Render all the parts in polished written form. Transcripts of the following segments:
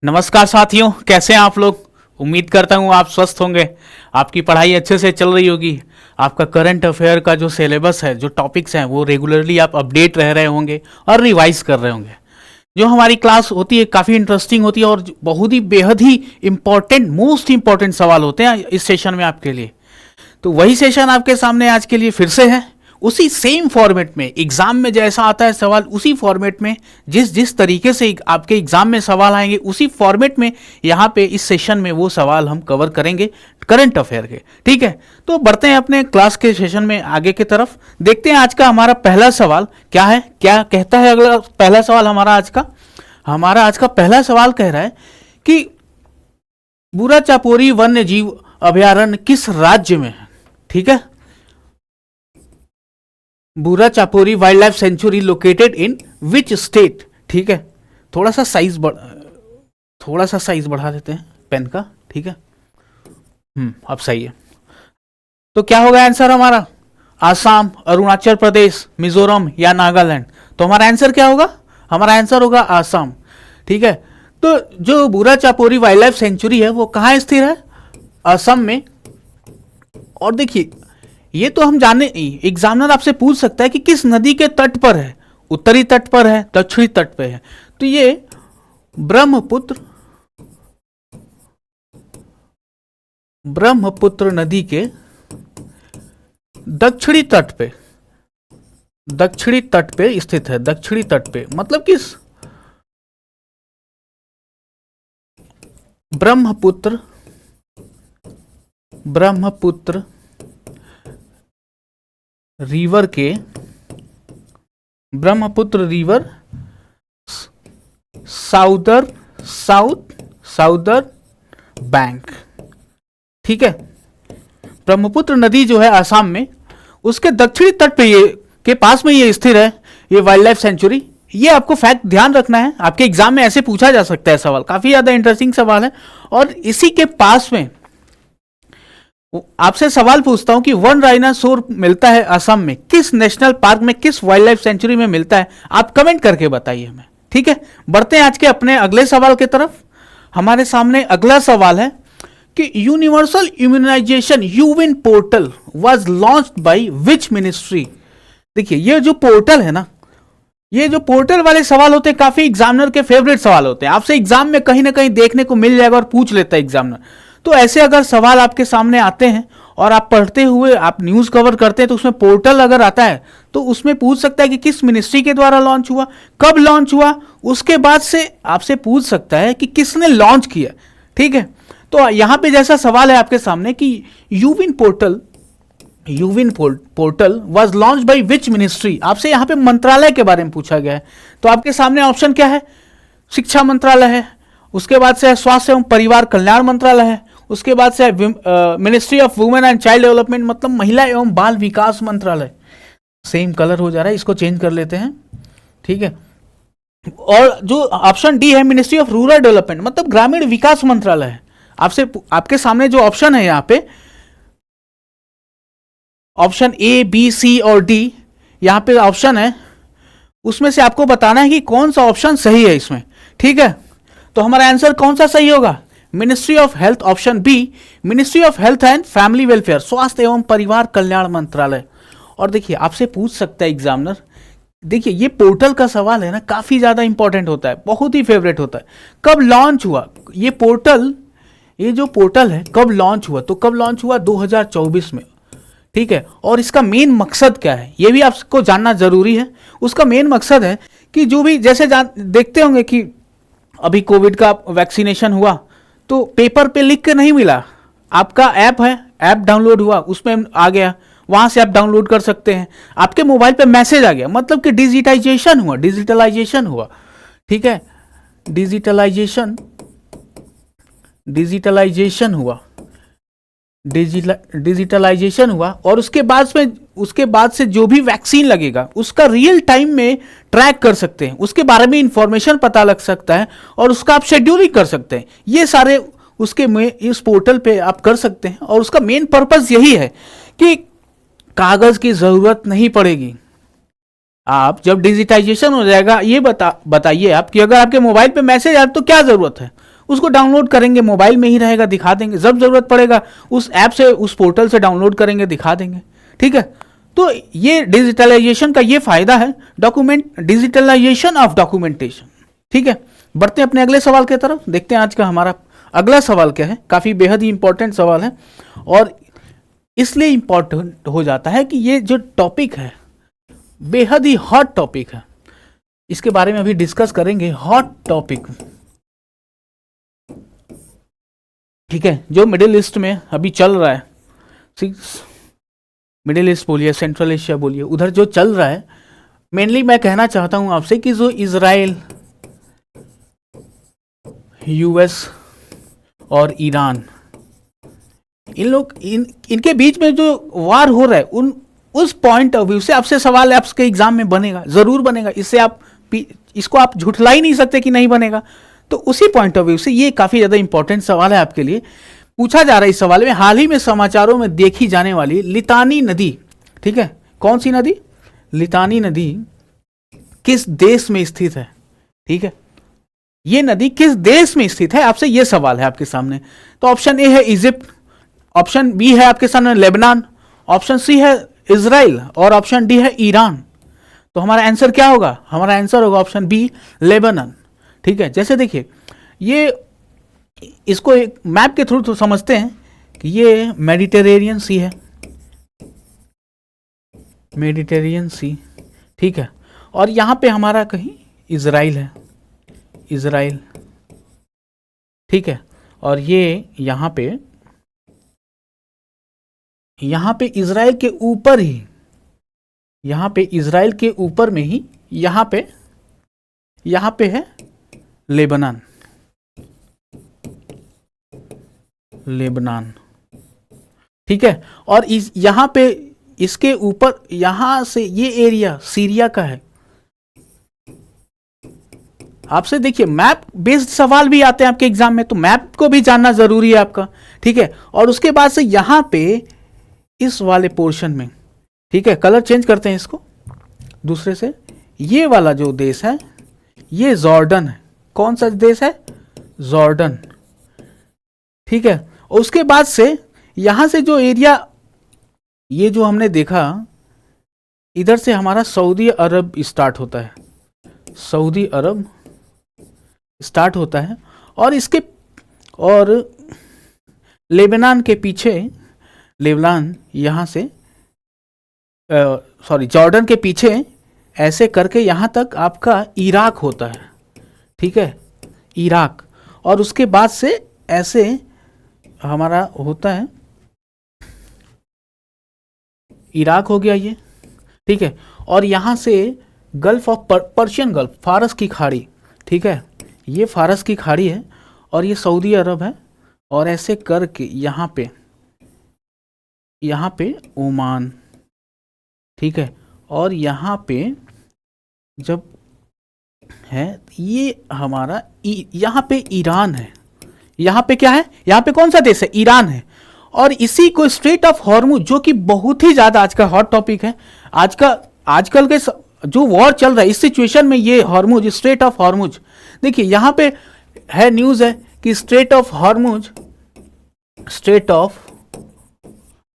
नमस्कार साथियों, कैसे हैं आप लोग। उम्मीद करता हूँ आप स्वस्थ होंगे। आपकी पढ़ाई अच्छे से चल रही होगी। आपका करंट अफेयर का जो सिलेबस है, जो टॉपिक्स हैं, वो रेगुलरली आप अपडेट रह रहे होंगे और रिवाइज कर रहे होंगे। जो हमारी क्लास होती है काफ़ी इंटरेस्टिंग होती है और बहुत ही बेहद ही इंपॉर्टेंट, मोस्ट इंपॉर्टेंट सवाल होते हैं इस सेशन में आपके लिए। तो वही सेशन आपके सामने आज के लिए फिर से है, उसी सेम फॉर्मेट में। एग्जाम में जैसा आता है सवाल, उसी फॉर्मेट में, जिस जिस तरीके से आपके एग्जाम में सवाल आएंगे, उसी फॉर्मेट में यहाँ पे इस सेशन में वो सवाल हम कवर करेंगे करंट अफेयर के। ठीक है, तो बढ़ते हैं अपने क्लास के सेशन में आगे की तरफ। देखते हैं आज का हमारा पहला सवाल क्या है, क्या कहता है अगला पहला सवाल हमारा आज का पहला सवाल कह रहा है कि बुरा चापोरी वन्य जीव अभयारण्य किस राज्य में है। ठीक है, बुरा Chapori wild life sanctuary located in which state. ठीक है, थोड़ा सा साइज बढ़ा देते हैं पेन का। ठीक है, अब सही है। तो क्या होगा आंसर हमारा, आसाम, अरुणाचल प्रदेश, मिजोरम या नागालैंड। तो हमारा आंसर क्या होगा, हमारा आंसर होगा आसाम। ठीक है, तो जो बुरा चापोरी वाइल्ड लाइफ सेंचुरी है वो कहाँ स्थित है, असम में। और देखिए, ये तो हम जाने, एग्जामिनर आपसे पूछ सकता है कि किस नदी के तट पर है, उत्तरी तट पर है, दक्षिणी तट पे है। तो ये ब्रह्मपुत्र नदी के दक्षिणी तट पे स्थित है। दक्षिणी तट पे मतलब किस, ब्रह्मपुत्र रिवर के, ब्रह्मपुत्र रिवर साउदर बैंक। ठीक है, ब्रह्मपुत्र नदी जो है आसाम में, उसके दक्षिणी तट पे ये के पास में ये स्थिर है, ये वाइल्ड लाइफ सेंचुरी। ये आपको फैक्ट ध्यान रखना है, आपके एग्जाम में ऐसे पूछा जा सकता है सवाल, काफी ज्यादा इंटरेस्टिंग सवाल है। और इसी के पास में आपसे सवाल पूछता हूं कि वन डायनासोर मिलता है असम में, किस नेशनल पार्क में, किस वाइल्ड लाइफ सेंचुरी में मिलता है, आप कमेंट करके बताइए हमें। ठीक है, बढ़ते हैं आज के अपने अगले सवाल की तरफ। हमारे सामने अगला सवाल है कि यूनिवर्सल इम्यूनाइजेशन यूविन portal was launched by which ministry. देखिए, ये जो पोर्टल है ना, ये जो पोर्टल वाले सवाल होते हैं काफी एग्जामिनर के फेवरेट सवाल होते हैं। आपसे एग्जाम में कहीं ना कहीं देखने को मिल जाएगा और पूछ लेता है एग्जामिनर। तो ऐसे अगर सवाल आपके सामने आते हैं और आप पढ़ते हुए आप न्यूज़ कवर करते हैं, तो उसमें पोर्टल अगर आता है तो उसमें पूछ सकता है कि किस मिनिस्ट्री के द्वारा लॉन्च हुआ, कब लॉन्च हुआ, उसके बाद से आपसे पूछ सकता है कि किसने लॉन्च किया। ठीक है, तो यहाँ पे जैसा सवाल है आपके सामने कि यूविन portal was launch by which ministry, आपसे यहाँ पे मंत्रालय के बारे में पूछा गया है। तो आपके सामने ऑप्शन क्या है, शिक्षा मंत्रालय है, उसके बाद से स्वास्थ्य एवं परिवार कल्याण मंत्रालय है, उसके बाद से ministry of women and child development, मतलब महिला एवं बाल विकास मंत्रालय। सेम कलर हो जा रहा है, इसको चेंज कर लेते हैं। ठीक है, और जो ऑप्शन डी है मिनिस्ट्री ऑफ रूरल डेवलपमेंट, मतलब ग्रामीण विकास मंत्रालय है। आपसे आपके सामने जो ऑप्शन है यहाँ पे, ऑप्शन ए, बी, सी और डी, यहाँ पे ऑप्शन है, उसमें से आपको बताना है कि कौन सा ऑप्शन सही है इसमें। ठीक है, तो हमारा आंसर कौन सा सही होगा, ministry of health, option B, ministry of health and family welfare, स्वास्थ्य एवं परिवार कल्याण मंत्रालय। और देखिए, आपसे पूछ सकता है एग्जामिनर, देखिए ये पोर्टल का सवाल है ना, काफी ज्यादा इंपॉर्टेंट होता है, बहुत ही फेवरेट होता है। कब लॉन्च हुआ ये पोर्टल, ये जो पोर्टल है कब लॉन्च हुआ, तो कब लॉन्च हुआ, 2024 में। ठीक है, और इसका मेन मकसद क्या है ये भी आपको जानना जरूरी है। उसका मेन मकसद है कि जो भी जैसे देखते होंगे कि अभी कोविड का वैक्सीनेशन हुआ तो पेपर पे लिख के नहीं मिला, आपका ऐप है, ऐप डाउनलोड हुआ, उसमें आ गया, वहां से आप डाउनलोड कर सकते हैं, आपके मोबाइल पे मैसेज आ गया, मतलब कि डिजिटाइजेशन हुआ। ठीक है, डिजिटलाइजेशन हुआ और उसके बाद से जो भी वैक्सीन लगेगा उसका रियल टाइम में ट्रैक कर सकते हैं, उसके बारे में इंफॉर्मेशन पता लग सकता है और उसका आप शेड्यूलिंग कर सकते हैं। ये सारे उसके में इस पोर्टल पे आप कर सकते हैं और उसका मेन पर्पस यही है कि कागज की जरूरत नहीं पड़ेगी। आप जब डिजिटाइजेशन हो जाएगा, ये बताइए आप कि अगर आपके मोबाइल पे मैसेज आए तो क्या जरूरत है, उसको डाउनलोड करेंगे, मोबाइल में ही रहेगा, दिखा देंगे, जब जरूरत पड़ेगा उस ऐप से, उस पोर्टल से डाउनलोड करेंगे, दिखा देंगे। ठीक है, तो ये डिजिटलाइजेशन का ये फायदा है, डॉक्यूमेंट डिजिटलाइजेशन ऑफ डॉक्यूमेंटेशन। ठीक है, बढ़ते हैं अपने अगले सवाल की तरफ, देखते हैं आज का हमारा अगला सवाल क्या है। काफी बेहद ही इंपॉर्टेंट सवाल है और इसलिए इंपॉर्टेंट हो जाता है कि ये जो टॉपिक है बेहद ही हॉट टॉपिक है, इसके बारे में अभी डिस्कस करेंगे। हॉट टॉपिक, ठीक है, जो मिडिल ईस्ट में अभी चल रहा है, मिडिल ईस्ट बोलिए, सेंट्रल एशिया बोलिए, उधर जो चल रहा है, मेनली मैं कहना चाहता हूं आपसे कि जो इजराइल, यूएस और ईरान, इन लोग इनके बीच में जो वार हो रहा है, उस पॉइंट ऑफ व्यू से आपसे सवाल आपके एग्जाम में बनेगा, जरूर बनेगा, इससे आप इसको आप झुठला ही नहीं सकते कि नहीं बनेगा। तो उसी पॉइंट ऑफ व्यू से ये काफी ज्यादा इंपॉर्टेंट सवाल है आपके लिए। पूछा जा रहा है इस सवाल में, हाल ही में समाचारों में देखी जाने वाली लितानी नदी, ठीक है, कौन सी नदी? लितानी नदी किस देश में स्थित है? ठीक है, ये नदी किस देश में स्थित है, आपसे ये सवाल है आपके सामने। तो ऑप्शन ए है इजिप्ट, ऑप्शन बी है आपके सामने लेबनान, ऑप्शन सी है इजराइल और ऑप्शन डी है ईरान। तो हमारा आंसर क्या होगा? हमारा आंसर होगा ऑप्शन बी, लेबनान। ठीक है, जैसे देखिए, ये इसको एक मैप के थ्रू तो समझते हैं कि ये मेडिटेरेनियन सी है, मेडिटेरेनियन सी, ठीक है, और यहां पे हमारा कहीं इजराइल है, इजराइल, ठीक है, और ये यहां पे इजराइल के ऊपर ही, यहां पे इजराइल के ऊपर में ही यहां पे है लेबनान, लेबनान, ठीक है, और यहां पे इसके ऊपर, यहां से ये एरिया सीरिया का है। आपसे देखिए, मैप बेस्ड सवाल भी आते हैं आपके एग्जाम में, तो मैप को भी जानना जरूरी है आपका। ठीक है, और उसके बाद से यहां पे इस वाले पोर्शन में, ठीक है, कलर चेंज करते हैं इसको दूसरे से, ये वाला जो देश है ये जॉर्डन है। कौन सा देश है? जॉर्डन। ठीक है, और उसके बाद से यहां से जो एरिया, ये जो हमने देखा, इधर से हमारा सऊदी अरब स्टार्ट होता है, सऊदी अरब स्टार्ट होता है, और इसके और लेबनान के पीछे, लेबनान यहां से जॉर्डन के पीछे ऐसे करके यहां तक आपका इराक होता है। ठीक है, इराक, और उसके बाद से ऐसे हमारा होता है, इराक हो गया ये, ठीक है, और यहां से गल्फ ऑफ पर्शियन गल्फ, फारस की खाड़ी, ठीक है, ये फारस की खाड़ी है, और ये सऊदी अरब है, और ऐसे करके यहां पे ओमान, ठीक है, और यहां पे जब है ये हमारा यहां पे ईरान है, यहां पे क्या है, यहां पे कौन सा देश है? ईरान है, और इसी को स्ट्रेट ऑफ हॉर्मुज, जो कि बहुत ही ज्यादा आज का हॉट टॉपिक है, आजकल के जो वॉर चल रहा है, इस सिचुएशन में ये हॉर्मुज, स्ट्रेट ऑफ हॉर्मुज, देखिए यहां पे है, न्यूज है कि straight of Hormuz, straight of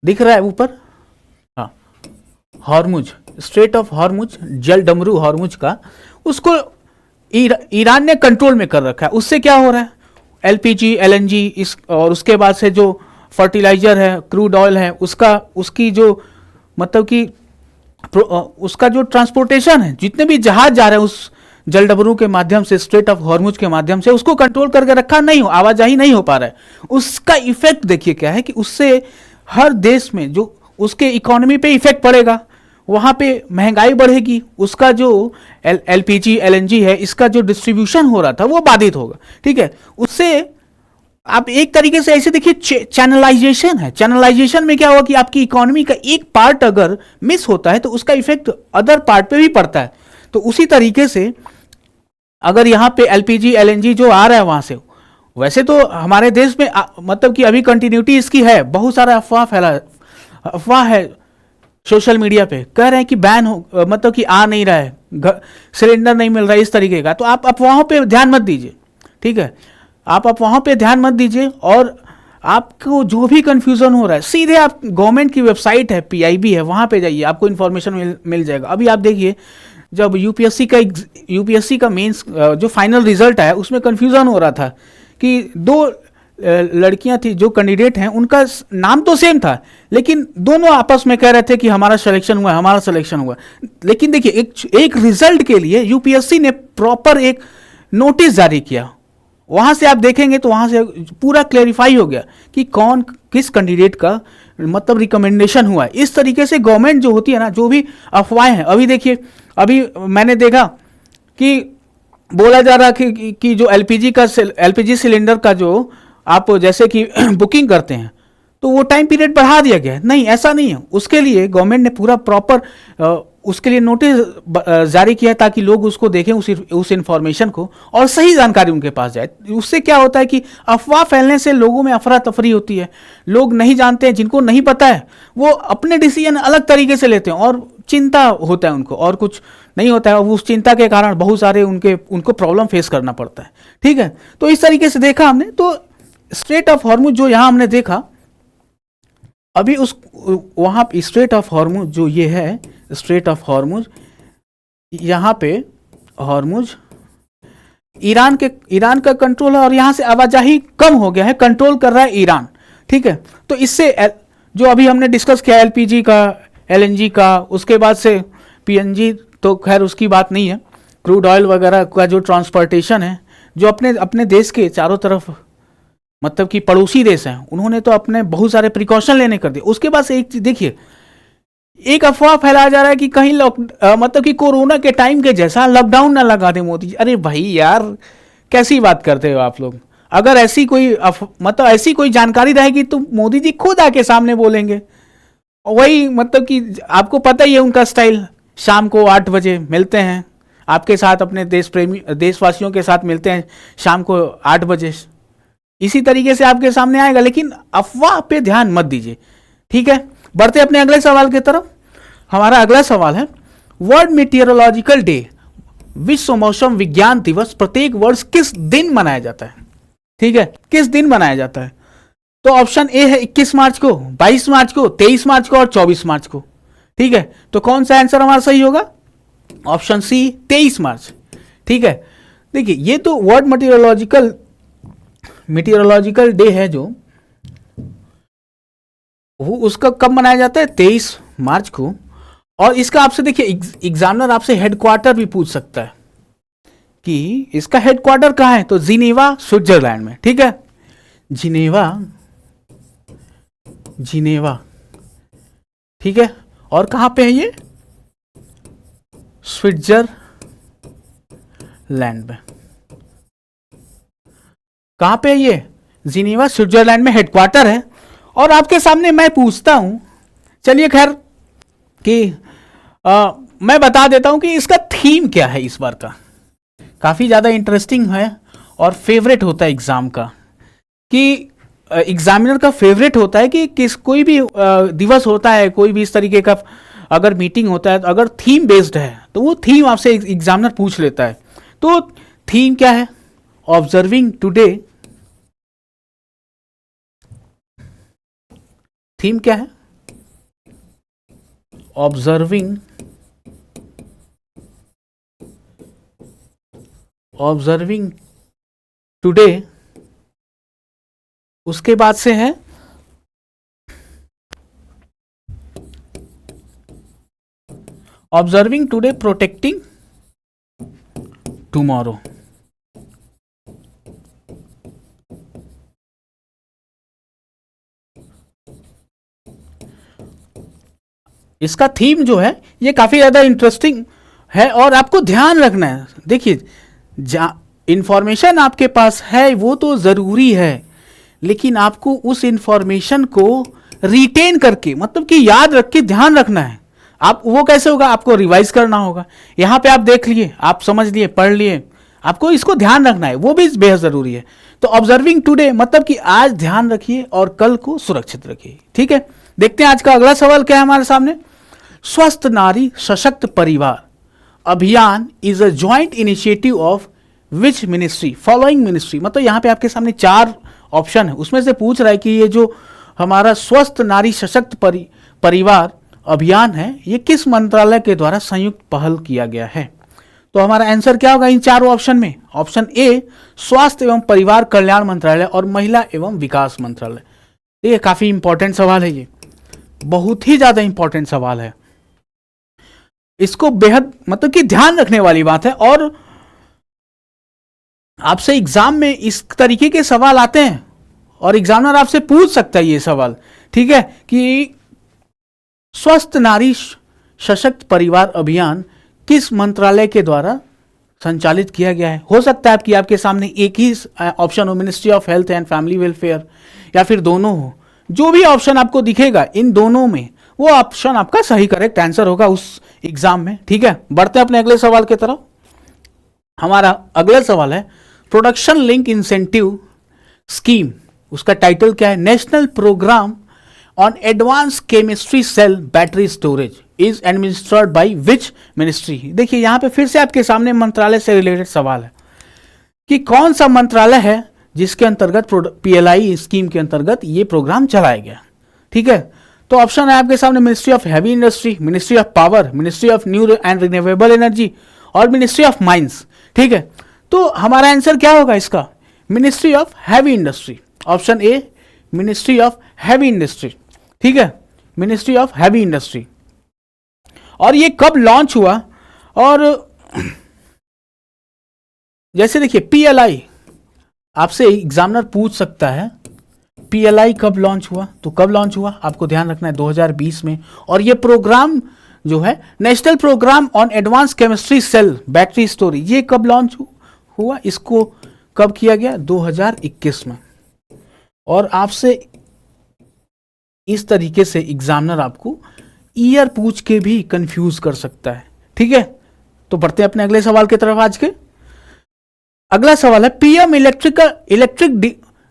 दिख रहा है ऊपर, हाँ, हॉर्मुज, स्ट्रेट ऑफ हॉर्मुज, जल डमरू हॉर्मुज का, उसको ईरान ने कंट्रोल में कर रखा है। उससे क्या हो रहा है? एलपीजी, एलएनजी, इस और उसके बाद से जो फर्टिलाइजर है, क्रूड ऑयल है, उसकी जो मतलब कि उसका जो ट्रांसपोर्टेशन है, जितने भी जहाज जा रहे हैं उस जलडमरू के माध्यम से, स्ट्रेट ऑफ हॉर्मुज के माध्यम से, उसको कंट्रोल करके रखा नहीं हो, आवाजाही नहीं हो पा रहा है। उसका इफेक्ट देखिए क्या है कि उससे हर देश में जो उसके इकोनॉमी पे इफेक्ट पड़ेगा, वहां पे महंगाई बढ़ेगी, उसका जो एलपीजी, एलएनजी है, इसका जो डिस्ट्रीब्यूशन हो रहा था वो बाधित होगा। ठीक है, उससे आप एक तरीके से ऐसे देखिए, चैनलाइजेशन है। चैनलाइजेशन में क्या हुआ कि आपकी इकोनॉमी का एक पार्ट अगर मिस होता है तो उसका इफेक्ट अदर पार्ट पे भी पड़ता है। तो उसी तरीके से अगर यहाँ पे एलपीजी, एलएनजी जो आ रहा है वहां से, वैसे तो हमारे देश में मतलब कि अभी कंटिन्यूटी इसकी है, बहुत सारा अफवाह है सोशल मीडिया पे, कह रहे हैं कि बैन हो, मतलब कि आ नहीं रहा है, सिलेंडर नहीं मिल रहा है, इस तरीके का। तो आप अफवाहों पे ध्यान मत दीजिए, ठीक है। आप वहाँ पे ध्यान मत दीजिए। और आपको जो भी कंफ्यूजन हो रहा है, सीधे आप गवर्नमेंट की वेबसाइट है, पीआईबी है, वहाँ पे जाइए, आपको इन्फॉर्मेशन मिल जाएगा। अभी आप देखिए, जब यूपीएससी का मेंस जो फाइनल रिजल्ट आया, उसमें कंफ्यूजन हो रहा था कि दो लड़कियां थी जो कैंडिडेट हैं, उनका नाम तो सेम था, लेकिन दोनों आपस में कह रहे थे कि हमारा सिलेक्शन हुआ, हमारा सिलेक्शन हुआ। लेकिन देखिए, एक रिजल्ट के लिए यूपीएससी ने प्रॉपर एक नोटिस जारी किया। वहां से आप देखेंगे तो वहां से पूरा क्लेरिफाई हो गया कि कौन किस कैंडिडेट का मतलब रिकमेंडेशन हुआ है। इस तरीके से गवर्नमेंट जो होती है ना, जो भी अफवाहें हैं, अभी देखिए, अभी मैंने देखा कि बोला जा रहा कि जो एलपीजी सिलेंडर का जो आप जैसे कि बुकिंग करते हैं, तो वो टाइम पीरियड बढ़ा दिया गया है। नहीं, ऐसा नहीं है। उसके लिए गवर्नमेंट ने पूरा प्रॉपर उसके लिए नोटिस जारी किया, ताकि लोग उसको देखें, उस इंफॉर्मेशन को, और सही जानकारी उनके पास जाए। उससे क्या होता है कि अफवाह फैलने से लोगों में अफरा तफरी होती है, लोग नहीं जानते हैं, जिनको नहीं पता है वो अपने डिसीजन अलग तरीके से लेते हैं, और चिंता होता है उनको, और कुछ नहीं होता है। उस चिंता के कारण बहुत सारे उनको प्रॉब्लम फेस करना पड़ता है। ठीक है, तो इस तरीके से देखा हमने। तो स्ट्रेट ऑफ हॉर्मुज जो यहाँ हमने देखा, अभी उस वहाँ स्ट्रेट ऑफ हॉर्मुज जो ये है, स्ट्रेट ऑफ हॉर्मुज, यहाँ पे हॉर्मुज ईरान का कंट्रोल है, और यहाँ से आवाजाही कम हो गया है, कंट्रोल कर रहा है ईरान। ठीक है, तो इससे जो अभी हमने डिस्कस किया एलपीजी का, एलएनजी का, उसके बाद से पीएनजी, तो खैर उसकी बात नहीं है, क्रूड ऑयल वगैरह का जो ट्रांसपोर्टेशन है, जो अपने देश के चारों तरफ मतलब कि पड़ोसी देश हैं, उन्होंने तो अपने बहुत सारे प्रिकॉशन लेने कर दिए। उसके बाद से एक चीज देखिए, एक अफवाह फैलाया जा रहा है कि कहीं मतलब कि कोरोना के टाइम के जैसा लॉकडाउन ना लगा दे मोदी जी। अरे भाई यार, कैसी बात करते हो आप लोग। अगर ऐसी कोई मतलब ऐसी कोई जानकारी रहेगी तो मोदी जी खुद आके सामने बोलेंगे। वही मतलब कि आपको पता ही है उनका स्टाइल, शाम को 8 बजे मिलते हैं आपके साथ, अपने देशवासियों के साथ मिलते हैं शाम को 8 बजे, इसी तरीके से आपके सामने आएगा। लेकिन अफवाह पे ध्यान मत दीजिए। ठीक है, बढ़ते अपने अगले सवाल की तरफ। हमारा अगला सवाल है, वर्ल्ड मीटियोरोलॉजिकल डे, विश्व मौसम विज्ञान दिवस प्रत्येक वर्ष किस दिन मनाया जाता है? ठीक है, किस दिन मनाया जाता है? तो ऑप्शन ए है 21 मार्च को, 22 मार्च को, 23 मार्च को और 24 मार्च को। ठीक है, तो कौन सा आंसर हमारा सही होगा? ऑप्शन सी, 23 मार्च। ठीक है, देखिए ये तो वर्ल्ड मीटियोरोलॉजिकल डे है जो, वो उसका कब मनाया जाता है? 23 मार्च को। और इसका आपसे देखिए एग्जामिनर आपसे हेडक्वार्टर भी पूछ सकता है कि इसका हेडक्वार्टर कहाँ है, तो जिनेवा स्विट्जरलैंड में। ठीक है, जिनेवा। ठीक है, और कहां पे है ये? स्विट्जरलैंड में। कहां पे है ये? जिनेवा स्विट्जरलैंड में हेडक्वार्टर है। और आपके सामने मैं पूछता हूं, चलिए खैर कि मैं बता देता हूं कि इसका थीम क्या है इस बार का। काफी ज्यादा इंटरेस्टिंग है और फेवरेट होता है एग्जाम का, कि एग्जामिनर का फेवरेट होता है कि कोई भी दिवस होता है, कोई भी इस तरीके का अगर मीटिंग होता है, तो अगर थीम बेस्ड है तो वो थीम आपसे एग्जामिनर पूछ लेता है। तो थीम क्या है? Observing today. थीम क्या है? Observing today. उसके बाद से है ऑब्जर्विंग टुडे प्रोटेक्टिंग टुमारो। इसका थीम जो है ये काफी ज्यादा इंटरेस्टिंग है और आपको ध्यान रखना है। देखिए, इंफॉर्मेशन आपके पास है वो तो जरूरी है, लेकिन आपको उस इंफॉर्मेशन को रिटेन करके मतलब कि याद रख के ध्यान रखना है। आप वो कैसे होगा? आपको रिवाइज करना होगा। यहां पे आप देख लिए, आप समझ लिए, पढ़ लिए, आपको इसको ध्यान रखना है, वो भी बेहद जरूरी है। तो ऑब्जर्विंग टुडे मतलब कि आज ध्यान रखिए और कल को सुरक्षित रखिए। ठीक है, देखते हैं आज का अगला सवाल क्या है हमारे सामने। स्वस्थ नारी सशक्त परिवार अभियान is a joint initiative of which ministry, following ministry, मतलब यहाँ पे आपके सामने 4 ऑप्शन है, उसमें से पूछ रहा है कि ये जो हमारा स्वस्थ नारी सशक्त परिवार अभियान है ये किस मंत्रालय के द्वारा संयुक्त पहल किया गया है। तो हमारा आंसर क्या होगा इन चारों ऑप्शन में? ऑप्शन ए स्वास्थ्य एवं परिवार कल्याण मंत्रालय और महिला एवं विकास मंत्रालय। ये काफी इंपॉर्टेंट सवाल है, ये बहुत ही ज्यादा इंपॉर्टेंट सवाल है, इसको बेहद मतलब कि ध्यान रखने वाली बात है। और आपसे एग्जाम में इस तरीके के सवाल आते हैं और एग्जामिनर आपसे पूछ सकता है ये सवाल, ठीक है, कि स्वस्थ नारी सशक्त परिवार अभियान किस मंत्रालय के द्वारा संचालित किया गया है। हो सकता है कि आपके सामने एक ही ऑप्शन हो, ministry of health and family welfare, या फिर दोनों हो। जो भी ऑप्शन आपको दिखेगा इन दोनों में वो ऑप्शन आपका सही करेक्ट आंसर होगा उस एग्जाम में, ठीक है। बढ़ते हैं अपने अगले सवाल की तरफ। हमारा अगला सवाल है प्रोडक्शन लिंक इंसेंटिव स्कीम, उसका टाइटल क्या है? National programme on advance chemistry cell battery storage is administered by which ministry. देखिए यहां पे फिर से आपके सामने मंत्रालय से रिलेटेड सवाल है कि कौन सा मंत्रालय है जिसके अंतर्गत पीएलआई स्कीम के अंतर्गत ये प्रोग्राम चलाया गया, ठीक है। तो ऑप्शन है आपके सामने ministry of heavy industry, ministry of power, ministry of new and renewable energy और मिनिस्ट्री ऑफ माइंस, ठीक है। तो हमारा आंसर क्या होगा इसका? Ministry of heavy industry, option A ministry of heavy industry, ठीक है, मिनिस्ट्री ऑफ हैवी इंडस्ट्री। और ये कब लॉन्च हुआ? और जैसे देखिए पीएलआई, आपसे एग्जामिनर पूछ सकता है पीएलआई कब लॉन्च हुआ, तो कब लॉन्च हुआ आपको ध्यान रखना है 2020 में। और ये प्रोग्राम जो है national programme on advance chemistry cell battery storage, ये कब लॉन्च हुआ, इसको कब किया गया? 2021 में। और आपसे इस तरीके से एग्जामिनर आपको ईयर पूछ के भी कंफ्यूज कर सकता है, ठीक है। तो बढ़ते हैं अपने अगले सवाल की तरफ। आज के अगला सवाल है PM electric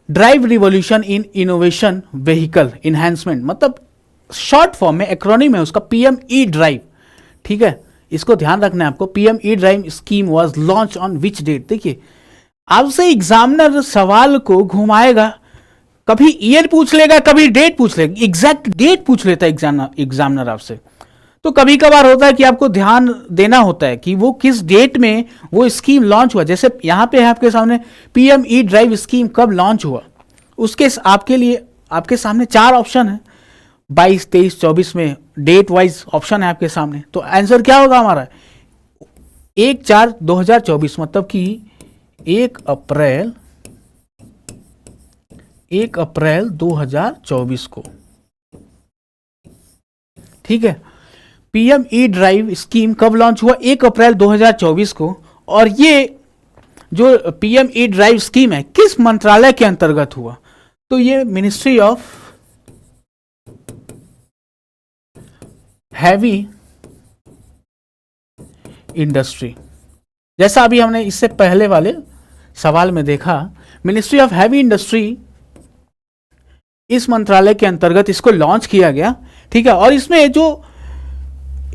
drive revolution in innovation vehicle enhancement, मतलब शॉर्ट फॉर्म में एक्रोनिम है उसका पीएम ई ड्राइव, ठीक है। इसको ध्यान रखना है आपको। PM E drive scheme was launch on which date. देखिए आपसे एग्जामिनर सवाल को घुमाएगा, कभी ईयर पूछ लेगा, कभी डेट पूछ लेगा, एग्जैक्ट डेट पूछ लेता है एग्जामिनर आपसे। तो कभी कभार होता है कि आपको ध्यान देना होता है कि वो किस डेट में वो स्कीम लॉन्च हुआ। जैसे यहां पे है आपके सामने पीएम ई ड्राइव स्कीम कब लॉन्च हुआ, उसके आपके लिए आपके सामने 4 ऑप्शन है, 22, 23, 24 में डेट वाइज ऑप्शन है आपके सामने। तो आंसर क्या होगा हमारा? 1/4/2024, मतलब कि 1 अप्रैल 2024 को, ठीक है। पीएम ई ड्राइव स्कीम कब लॉन्च हुआ? 1 अप्रैल 2024 को। और ये जो पीएम ई ड्राइव स्कीम है किस मंत्रालय के अंतर्गत हुआ? तो ये मिनिस्ट्री ऑफ हैवी इंडस्ट्री, जैसा अभी हमने इससे पहले वाले सवाल में देखा, मिनिस्ट्री ऑफ हैवी इंडस्ट्री इस मंत्रालय के अंतर्गत इसको लॉन्च किया गया, ठीक है। और इसमें जो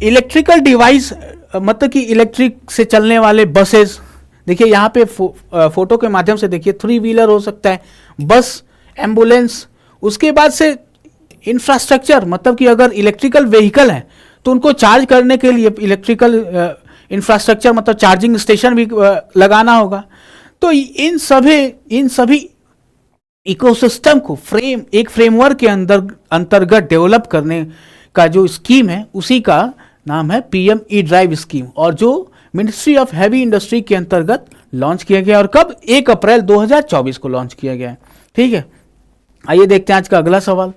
इलेक्ट्रिकल डिवाइस, मतलब कि इलेक्ट्रिक से चलने वाले बसेस, देखिए यहाँ पे फोटो के माध्यम से देखिए 3 व्हीलर हो सकता है, बस, एम्बुलेंस, उसके बाद से इंफ्रास्ट्रक्चर, मतलब कि अगर इलेक्ट्रिकल व्हीकल है तो उनको चार्ज करने के लिए इलेक्ट्रिकल इंफ्रास्ट्रक्चर, मतलब चार्जिंग स्टेशन भी लगाना होगा। तो इन सभी इकोसिस्टम को एक फ्रेमवर्क के अंतर्गत डेवलप करने का जो स्कीम है उसी का नाम है पीएम ई ड्राइव स्कीम, और जो मिनिस्ट्री ऑफ हैवी इंडस्ट्री के अंतर्गत लॉन्च किया गया। और कब? 1 अप्रैल 2024 को लॉन्च किया गया है, ठीक है। आइए देखते हैं आज का अगला सवाल।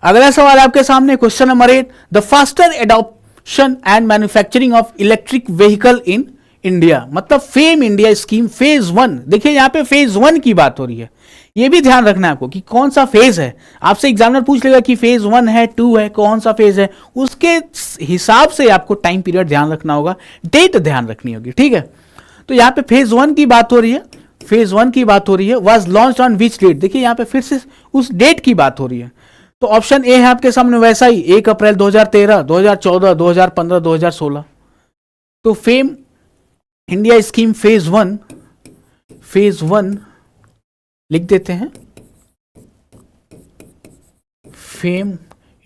अगला सवाल आपके सामने question number 8, the faster adoption and manufacturing of electric vehicle in India, मतलब फेम इंडिया स्कीम फेज 1। देखिए यहाँ पे फेज 1 की बात हो रही है, ये भी ध्यान रखना है आपको कि कौन सा फेज है। आपसे एग्जामिनर पूछ लेगा कि फेज 1 है, 2 है, कौन सा फेज है, उसके हिसाब से आपको टाइम पीरियड ध्यान रखना होगा, डेट ध्यान रखनी होगी, ठीक है। तो यहाँ पे फेज 1 की बात हो रही है, फेज 1 की बात हो रही है, was launch on which date. देखिए यहाँ पे फिर से उस डेट की बात हो रही है। तो ऑप्शन ए है आपके सामने वैसा ही 1 अप्रैल 2013, 2014, 2015, 2016। तो fame India scheme phase 1 phase 1 लिख देते हैं, फेम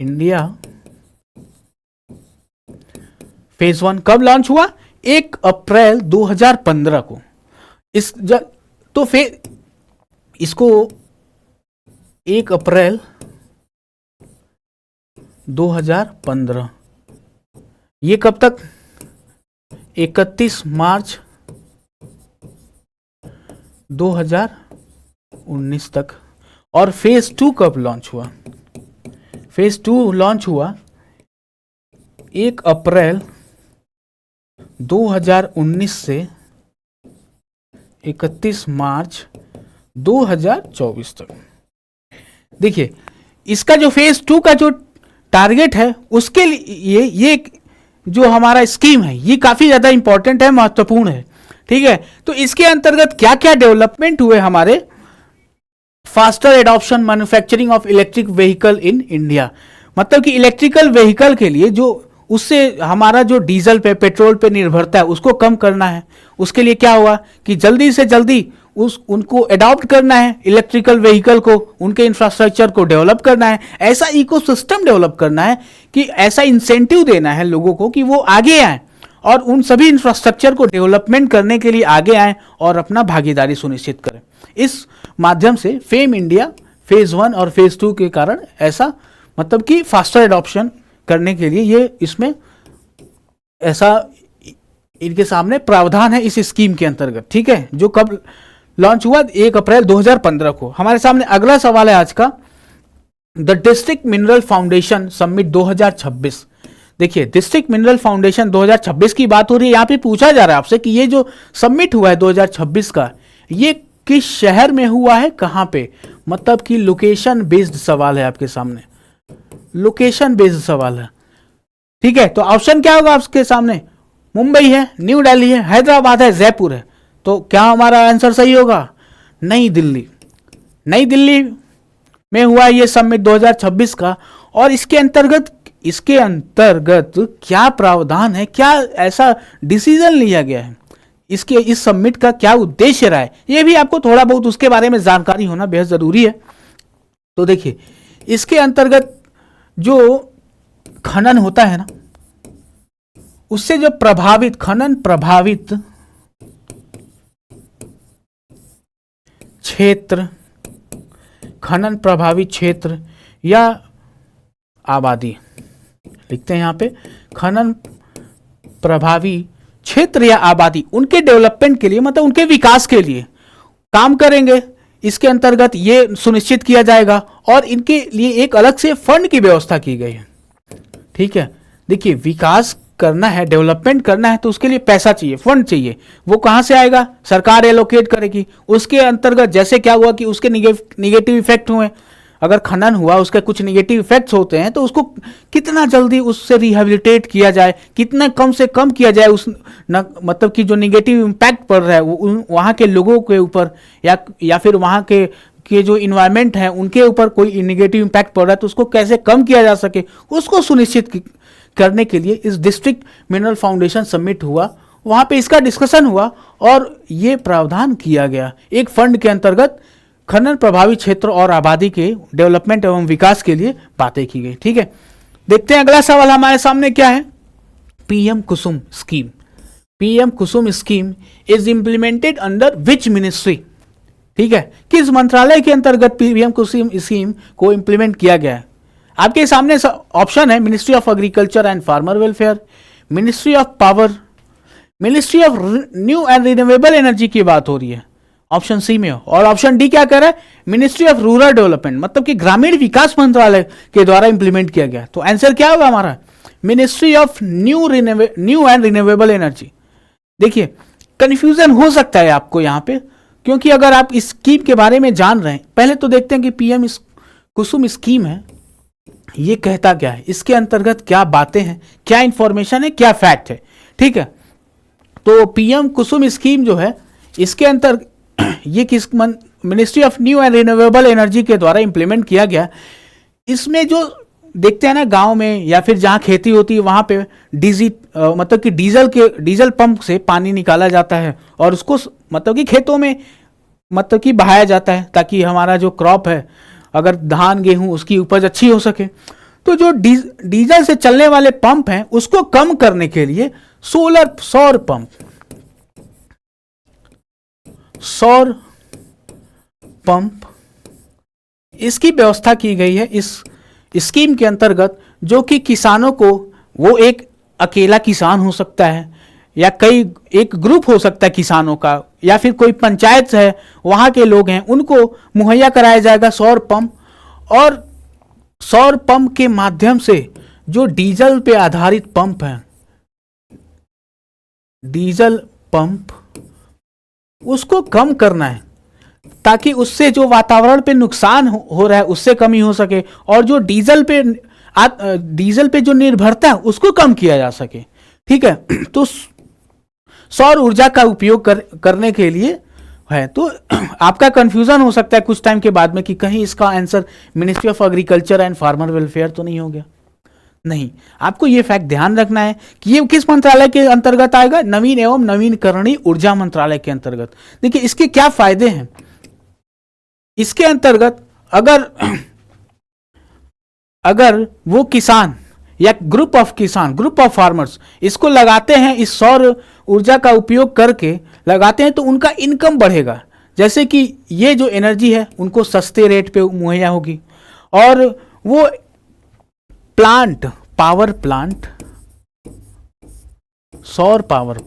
इंडिया फेज 1 कब लॉन्च हुआ? 1 अप्रैल 2015 को। तो इसको 1 अप्रैल 2015, ये कब तक? 31 मार्च 2019 तक। और फेज 2 कब लॉन्च हुआ? फेज 2 लॉन्च हुआ 1 अप्रैल 2019 से 31 मार्च 2024 तक। देखिए, इसका जो फेज 2 का जो टारगेट है, उसके लिए ये जो हमारा स्कीम है ये काफी ज्यादा इंपॉर्टेंट है, महत्वपूर्ण है। ठीक है, तो इसके अंतर्गत क्या क्या डेवलपमेंट हुए हमारे? Faster adoption manufacturing of electric vehicle in India, मतलब कि इलेक्ट्रिकल व्हीकल के लिए जो उससे हमारा जो डीजल पे पेट्रोल पे निर्भरता है उसको कम करना है। उसके लिए क्या हुआ कि जल्दी से जल्दी उनको अडॉप्ट करना है, इलेक्ट्रिकल व्हीकल को, उनके इंफ्रास्ट्रक्चर को डेवलप करना है, ऐसा इकोसिस्टम डेवलप करना है कि ऐसा इंसेंटिव देना है लोगों को कि वो आगे आए और उन सभी इंफ्रास्ट्रक्चर को डेवलपमेंट करने के लिए आगे आए और अपना भागीदारी सुनिश्चित करें। इस माध्यम से फेम इंडिया फेज 1 और फेज 2 के कारण ऐसा, मतलब कि फास्टर एडॉप्शन करने के लिए ये इसमें ऐसा इनके सामने प्रावधान है इस स्कीम के अंतर्गत। ठीक है, जो कब लॉन्च हुआ? 1 अप्रैल 2015 को। हमारे सामने अगला सवाल है आज का, the district mineral foundation summit 2026। देखिए, डिस्ट्रिक्ट मिनरल फाउंडेशन 2026 की बात हो रही है। यहां पे पूछा जा रहा है आपसे कि ये जो समिट हुआ है 2026 का, ये किस शहर में हुआ है, कहां पे? मतलब कि लोकेशन बेस्ड सवाल है आपके सामने, लोकेशन बेस्ड सवाल है। ठीक है, तो ऑप्शन क्या होगा आपके सामने? मुंबई है, न्यू दिल्ली है, हैदराबाद है, जयपुर है। तो क्या हमारा आंसर सही होगा? नई दिल्ली। नई दिल्ली में हुआ ये समिट 2026 का। और इसके अंतर्गत क्या प्रावधान है, क्या ऐसा डिसीजन लिया गया है, इस समिट का क्या उद्देश्य रहा है, ये भी आपको थोड़ा बहुत उसके बारे में जानकारी होना बेहद जरूरी है। तो देखिए, इसके अंतर्गत जो खनन होता है ना, उससे जो खनन प्रभावित क्षेत्र या आबादी, लिखते हैं यहां पे, खनन प्रभावी क्षेत्र या आबादी, उनके डेवलपमेंट के लिए, मतलब उनके विकास के लिए काम करेंगे। इसके अंतर्गत ये सुनिश्चित किया जाएगा और इनके लिए एक अलग से फंड की व्यवस्था की गई है। ठीक है, देखिए, विकास करना है, डेवलपमेंट करना है, तो उसके लिए पैसा चाहिए, फंड चाहिए। वो कहां से आएगा? सरकार एलोकेट करेगी। उसके अंतर्गत जैसे क्या हुआ कि उसके निगेटिव इफेक्ट हुए, अगर खनन हुआ उसके कुछ निगेटिव इफेक्ट्स होते हैं, तो उसको कितना जल्दी उससे रिहेबिलिटेट किया जाए, कितना कम से कम किया जाए मतलब कि जो निगेटिव इम्पैक्ट पड़ रहा है वहाँ के लोगों के ऊपर या फिर वहाँ के जो इन्वायरमेंट है उनके ऊपर कोई निगेटिव इम्पैक्ट पड़ रहा है, तो उसको कैसे कम किया जा सके, उसको सुनिश्चित करने के लिए इस डिस्ट्रिक्ट मिनरल फाउंडेशन समिट हुआ। वहाँ पे इसका डिस्कशन हुआ और ये प्रावधान किया गया, एक फंड के अंतर्गत खनन प्रभावित क्षेत्र और आबादी के डेवलपमेंट एवं विकास के लिए बातें की गई। ठीक है, देखते हैं अगला सवाल हमारे सामने क्या है। PM Kusum scheme, PM Kusum scheme is implemented under which ministry? ठीक है, किस मंत्रालय के अंतर्गत पीएम कुसुम स्कीम को इंप्लीमेंट किया गया है? आपके सामने ऑप्शन है, ministry of agriculture and farmer welfare, ministry of power, ministry of new and renewable energy की बात हो रही है, ऑप्शन सी में हो। और ऑप्शन डी क्या कह रहा है? मिनिस्ट्री ऑफ रूरल डेवलपमेंट, मतलब कि ग्रामीण विकास मंत्रालय के द्वारा इंप्लीमेंट किया गया। तो आंसर क्या होगा हमारा? Ministry of new and renewable energy. देखिए, कंफ्यूजन हो सकता है आपको यहां पे, क्योंकि अगर आप इस स्कीम के बारे में जान रहे हैं, पहले तो देखते हैं कि पीएम कुसुम स्कीम है, ये कहता क्या है, इसके अंतर्गत क्या बातें हैं, क्या इंफॉर्मेशन है, क्या फैक्ट है। ठीक है, तो पीएम कुसुम स्कीम जो है, इसके अंतर्गत ये किस ministry of new and renewable energy के द्वारा इंप्लीमेंट किया गया। इसमें जो देखते हैं ना, गांव में या फिर जहां खेती होती है वहां पे मतलब कि डीजल पंप से पानी निकाला जाता है और उसको मतलब कि खेतों में मतलब कि बहाया जाता है ताकि हमारा जो क्रॉप है, अगर धान गेहूं, उसकी उपज अच्छी हो सके। तो जो डीजल से चलने वाले पंप हैं उसको कम करने के लिए सौर पंप इसकी व्यवस्था की गई है इस स्कीम के अंतर्गत, जो कि किसानों को, वो एक अकेला किसान हो सकता है या एक ग्रुप हो सकता है किसानों का, या फिर कोई पंचायत है वहां के लोग हैं, उनको मुहैया कराया जाएगा सौर पंप। और सौर पंप के माध्यम से जो डीजल पे आधारित पंप है, डीजल पंप, उसको कम करना है ताकि उससे जो वातावरण पे नुकसान हो रहा है उससे कमी हो सके, और जो डीजल पे जो निर्भरता है उसको कम किया जा सके। ठीक है, तो सौर ऊर्जा का उपयोग करने के लिए है। तो आपका कंफ्यूजन हो सकता है कुछ टाइम के बाद में कि कहीं इसका answer ministry of agriculture and farmer welfare तो नहीं हो गया। नहीं, आपको यह फैक्ट ध्यान रखना है कि ये किस मंत्रालय के अंतर्गत आएगा, नवीन एवं नवीनकरणीय ऊर्जा मंत्रालय के अंतर्गत। देखिए इसके क्या फायदे हैं। इसके अंतर्गत अगर वो किसान या ग्रुप ऑफ फार्मर्स इसको लगाते हैं, इस सौर ऊर्जा का उपयोग करके लगाते हैं, तो उनका इनकम बढ़ेगा। जैसे कि ये जो एनर्जी है उनको सस्ते रेट पे मुहैया होगी, और वो सौर पावर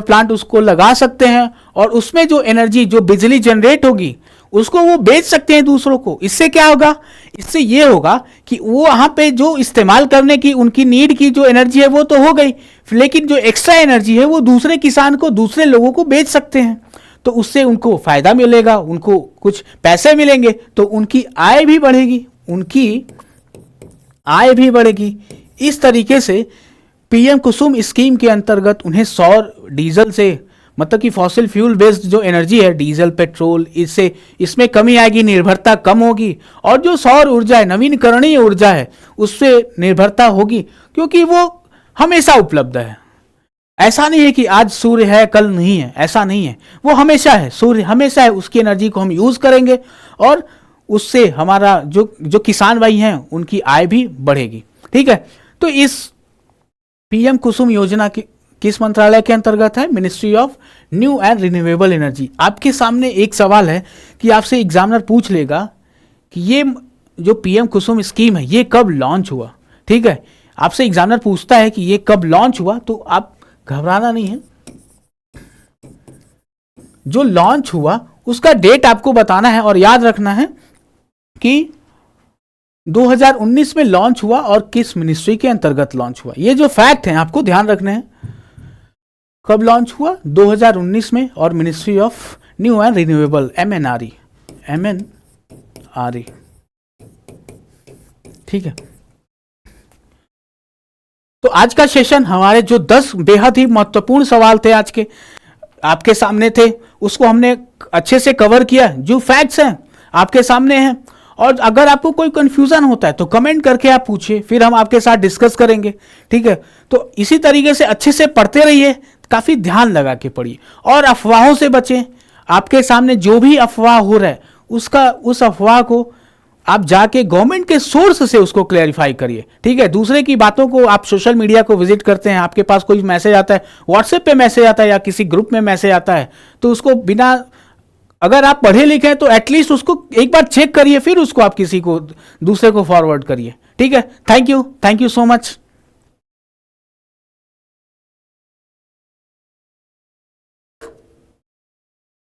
प्लांट उसको लगा सकते हैं, और उसमें जो एनर्जी, जो बिजली जनरेट होगी, उसको वो बेच सकते हैं दूसरों को। इससे क्या होगा, इससे ये होगा कि वो वहां पे जो इस्तेमाल करने की उनकी नीड की जो एनर्जी है वो तो हो गई, लेकिन जो एक्स्ट्रा एनर्जी है वो दूसरे किसान को, दूसरे लोगों को बेच सकते हैं। तो उससे उनको फायदा मिलेगा, उनको कुछ पैसे मिलेंगे, तो उनकी आय भी बढ़ेगी। इस तरीके से पीएम कुसुम स्कीम के अंतर्गत उन्हें सौर, डीजल से, मतलब कि फॉसिल फ्यूल बेस्ड जो एनर्जी है, डीजल, पेट्रोल, इसमें कमी आएगी, निर्भरता कम होगी, और जो सौर ऊर्जा है, नवीनकरणीय ऊर्जा है, उससे निर्भरता होगी, क्योंकि वो हमेशा उपलब्ध है। ऐसा नहीं है कि आज सूर्य है कल नहीं है, ऐसा नहीं है, वो हमेशा है, सूर्य हमेशा है, उसकी एनर्जी को हम यूज करेंगे, और उससे हमारा जो किसान भाई हैं उनकी आय भी बढ़ेगी। ठीक है, तो इस पीएम कुसुम योजना की किस मंत्रालय के अंतर्गत है, ministry of new and renewable energy. आपके सामने एक सवाल है कि आपसे एग्जामिनर पूछ लेगा कि ये जो पीएम कुसुम स्कीम है ये कब लॉन्च हुआ। ठीक है, आपसे एग्जामिनर पूछता है कि ये कब लॉन्च हुआ, तो आप घबराना नहीं है, जो लॉन्च हुआ उसका डेट आपको बताना है, और याद रखना है कि 2019 में लॉन्च हुआ और किस मिनिस्ट्री के अंतर्गत लॉन्च हुआ। ये जो फैक्ट हैं आपको ध्यान रखने हैं। कब लॉन्च हुआ, 2019 में, और ministry of new and renewable, MNRE। ठीक है, तो आज का सेशन, हमारे जो 10 बेहद ही महत्वपूर्ण सवाल थे आज के आपके सामने थे, उसको हमने अच्छे से कवर किया। जो फैक्ट्स हैं आपके सामने हैं, और अगर आपको कोई कंफ्यूजन होता है तो कमेंट करके आप पूछिए, फिर हम आपके साथ डिस्कस करेंगे। ठीक है, तो इसी तरीके से अच्छे से पढ़ते रहिए, काफी ध्यान लगा के पढ़िए, और अफवाहों से बचें। आपके सामने जो भी अफवाह हो रहा है उस अफवाह को आप जाके गवर्नमेंट के सोर्स से उसको क्लैरिफाई करिए। ठीक है, दूसरे की बातों को, आप सोशल मीडिया को विजिट करते हैं, आपके पास कोई मैसेज आता है, व्हाट्सएप पे मैसेज आता है या किसी ग्रुप में मैसेज आता है, तो उसको बिना, अगर आप पढ़े लिखे हैं तो एटलीस्ट उसको एक बार चेक करिए, फिर उसको आप किसी को, दूसरे को फॉरवर्ड करिए। ठीक है, थैंक यू सो मच।